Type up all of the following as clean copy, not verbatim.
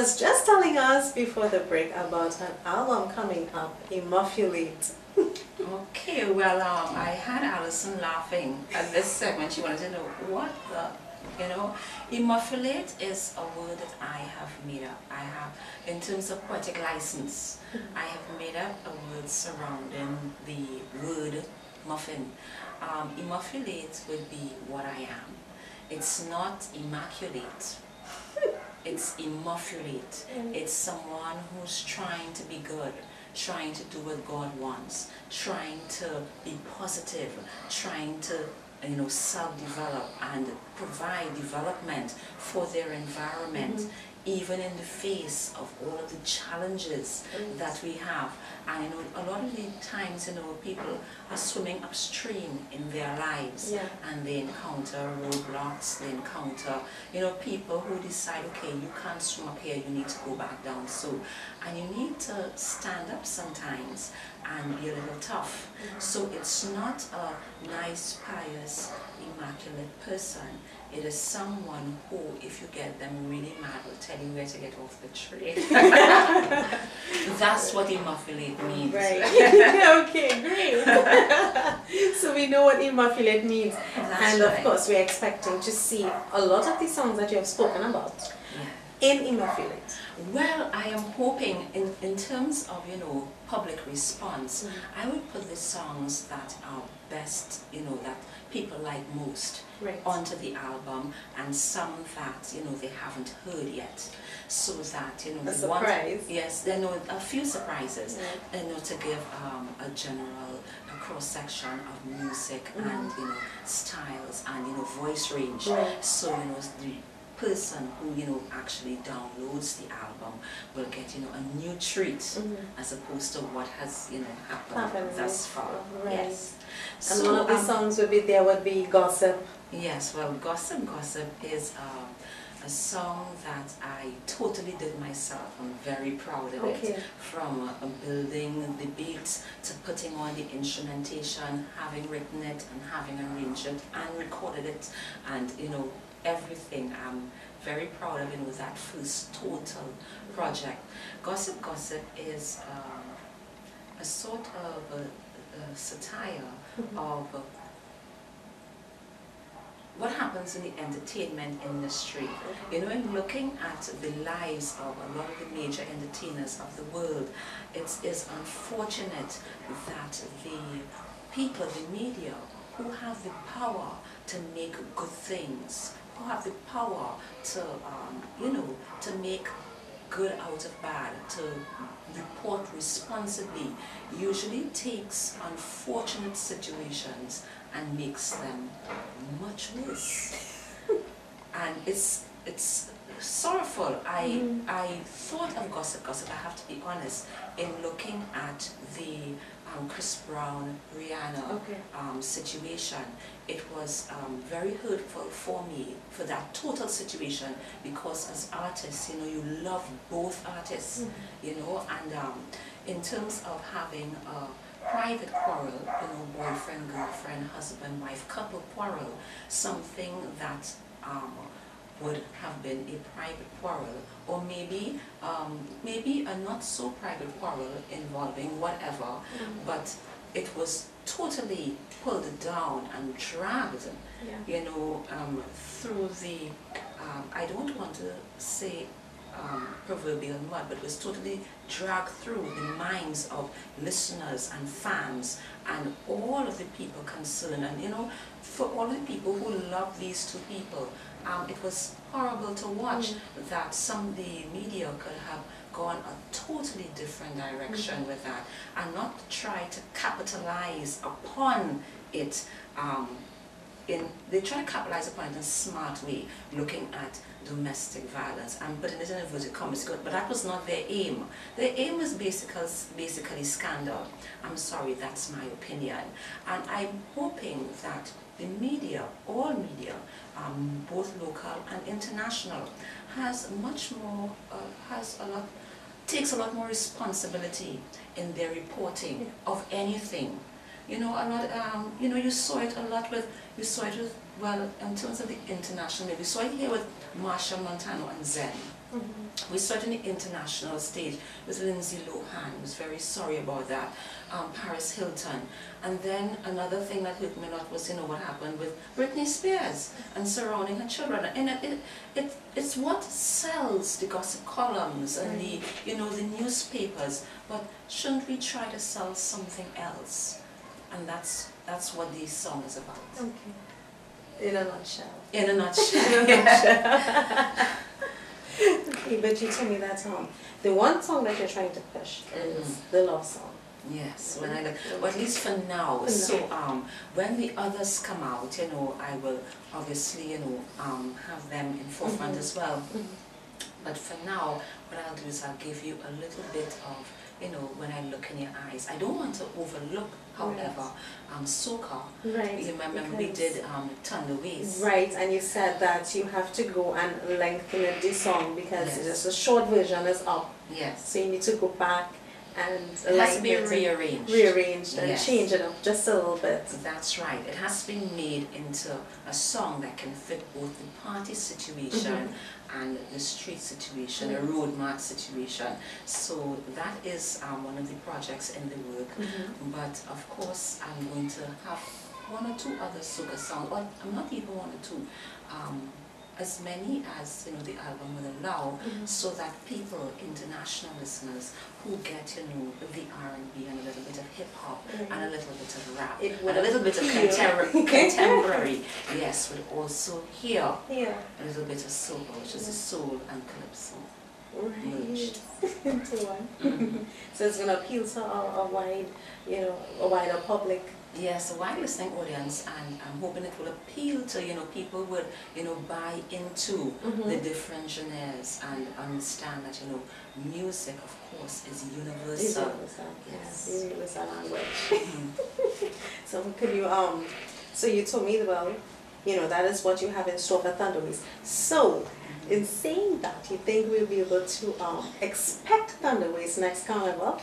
was just telling us before the break about an album coming up, Immaculate. Okay, well, I had Alison laughing at this segment. She wanted to know what the, immaculate is a word that I have made up. I have, in terms of poetic license, I have made up a word surrounding the word muffin. Immaculate would be what I am. It's not immaculate. It's immaculate. It's someone who's trying to be good, trying to do what God wants, trying to be positive, trying to self-develop and provide development for their environment, even in the face of all of the challenges that we have. And a lot of the times, people are swimming upstream in their lives, and they encounter roadblocks, they encounter, people who decide, okay, you can't swim up here, you need to go back down. So, and you need to stand up sometimes and be a little tough. So it's not a nice, pious, immaculate person. It is someone who, if you get them really mad, will tell you where to get off the train. That's what immaculate means. Right. Okay, great. So we know what immaculate means. And of course, we're expecting to see a lot of the songs that you have spoken about in Immaculate. Well, I am hoping in terms of, public response, I would put the songs that are best, that people like most onto the album, and some that, they haven't heard yet. So that, a surprise. Yes, there are a few surprises, to give a general cross-section of music and, styles and, voice range. So, the person who actually downloads the album will get a new treat as opposed to what has happened thus far. Yes. And so, one of the songs would be Gossip. Yes, well, Gossip is a song that I totally did myself. I'm very proud of it. From building the beats to putting on the instrumentation, having written it and having arranged it and recorded it, and everything. I'm very proud of that first total project. Gossip is a sort of a satire of what happens in the entertainment industry. In looking at the lives of a lot of the major entertainers of the world, it is unfortunate that the people, the media, who have the power to make good things, who have the power to, to make good out of bad, to report responsibly, usually takes unfortunate situations and makes them much worse. And it's sorrowful. I thought of Gossip, I have to be honest, in looking at the Chris Brown, Rihanna situation. It was very hurtful for me, for that total situation, because as artists, you love both artists, and in terms of having a private quarrel, boyfriend, girlfriend, husband, wife, couple quarrel, something that would have been a private quarrel, or maybe a not so private quarrel involving whatever, but it was totally pulled down and dragged, through the, I don't want to say proverbial mud, but it was totally dragged through the minds of listeners and fans and all of the people concerned. And for all of the people who love these two people, it was horrible to watch that the media could have gone a totally different direction with that, and not try to capitalize upon it. They try to capitalize upon it in a smart way, looking at domestic violence and putting it in inverted commas, but that was not their aim. Their aim was basically scandal. I'm sorry, that's my opinion. And I'm hoping that the media, all media, both local and international, has much more, takes a lot more responsibility in their reporting of anything. A lot. You saw it a lot with. You saw it with. Well, in terms of the international, we saw it here with Marshall Montano and Zen. We saw it on the international stage with Lindsay Lohan. I was very sorry about that. Paris Hilton. And then another thing that hurt me a lot was, you know, what happened with Britney Spears and surrounding her children. And it's what sells the gossip columns and the, you know, the newspapers. But shouldn't we try to sell something else? And that's what this song is about. Okay. In a nutshell. In a nutshell. In a nutshell. Okay, but you told me that the one song that you're trying to push is the love song. Yes, when I look, but at least for now. So when the others come out, you know, I will obviously, you know, have them in forefront as well. But for now, what I'll do is I'll give you a little bit of, you know, when I look in your eyes. I don't want to overlook, however, soca. Right. You remember we did Turn the Ways. Right, and you said that you have to go and lengthen it, the song, because just a short version is up. Yes. So you need to go back and it has to be rearranged. Rearranged and change it up just a little bit. That's right. It has to be made into a song that can fit both the party situation and the street situation, a road march situation. So that is one of the projects in the work. But of course, I'm going to have one or two other soca songs, or I'm not even one or two. As many as, you know, the album will allow, so that people, international listeners, who get, you know, the R&B and a little bit of hip hop and a little bit of rap and a little bit of contemporary, yes, would also hear a little bit of soca, which is the soul and calypso merged into one. So it's going to appeal to a wide, you know, a wider public. Yes, a wide listening audience, and I'm hoping it will appeal to, you know, people would, you know, buy into the different genres and understand that, you know, music, of course, is universal. Yes, universal language. So could you, so you told me, well, you know, that is what you have in store for Thunderways. So, in saying that, you think we'll be able to expect Thunderways next carnival?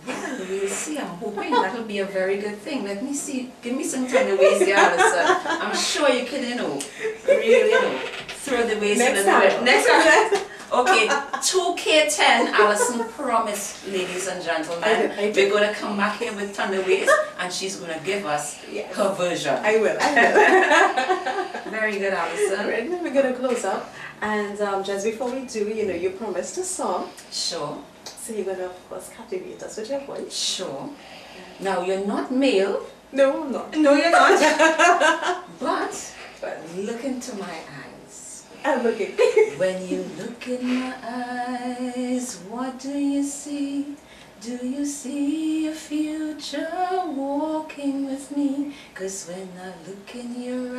Well, we'll see. I'm hoping that'll be a very good thing. Let me see. Give me some Thunderways there, Alison. I'm sure you can, you know, really, you know, throw the ways in the bit. Next time. Okay, 2K10, Alison promised, ladies and gentlemen, we're going to come back here with Thunderways, and she's going to give us her version. I will. Very good, Alison. Right, we're going to close up. And just before we do, you know, you promised a song. Sure. So you're going to, of course, captivate us with your voice. Sure. Now, you're not male. No, I'm not. No, you're not. But look into my eyes. I'm looking. When you look in my eyes, what do you see? Do you see a future walking with me? 'Cause when I look in your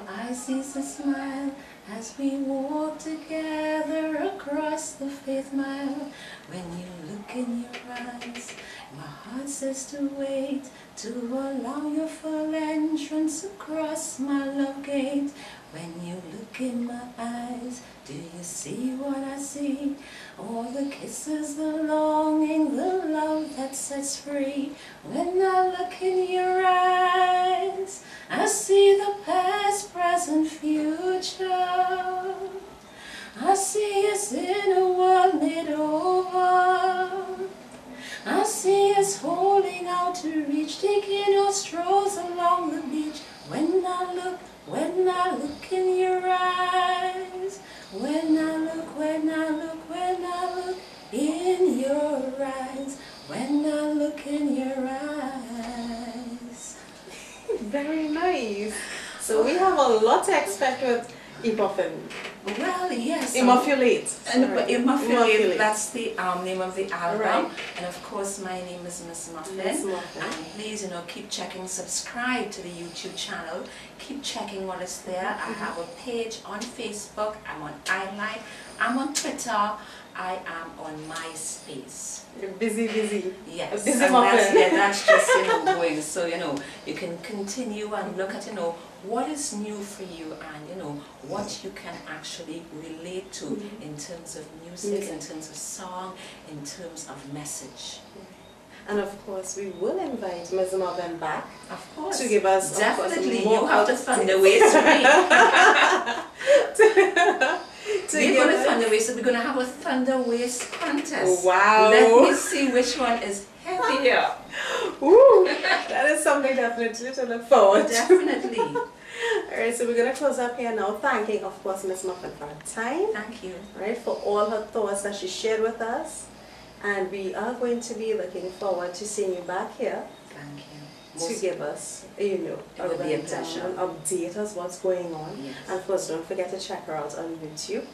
eyes is a smile as we walk together across the 5th mile. When you look in your eyes, my heart says to wait, to allow your full entrance across my love gate. When you look in my eyes, do you see what I see? All the kisses, the longing, the love that sets free. When I look in your eyes, I see the past, present, future. I see us in a world made over. I see us holding out to reach, taking our strolls along the beach. When I look in your eyes, when I look in your eyes, when I look in your eyes. Very nice. So we have a lot to expect with MzMuffin. Well, yes. Immaculate. Immaculate, that's the name of the album. Right. And of course, my name is MzMuffin. And please, you know, keep checking, subscribe to the YouTube channel. Keep checking what is there. I have a page on Facebook. I'm on iLife. I'm on Twitter. I am on MySpace. You're busy. Yes. Busy muffin. That's just, you know, going. So, you know, you can continue and look at, you know, what is new for you and, you know, what you can actually relate to in terms of music, in terms of song, in terms of message. And of course, we will invite MzMuffin back. Of course. To give us, definitely, of course, more you have to find a way to me. We're going to thunder waste, so we're going to have a thunder waste contest. Wow. Let me see which one is heavier. Ooh, that is something definitely to look forward to. Definitely. Alright, so we're going to close up here now, thanking, of course, MzMuffin for her time. Thank you. Right, for all her thoughts that she shared with us. And we are going to be looking forward to seeing you back here. Thank you. To give us, you know, it will be a pleasure. Update us what's going on. Yes. And of course, don't forget to check her out on YouTube.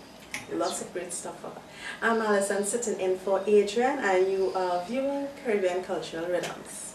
Lots of great stuff for her. I'm Alison, sitting in for Adrian, and you are viewing Caribbean Cultural Rhythms.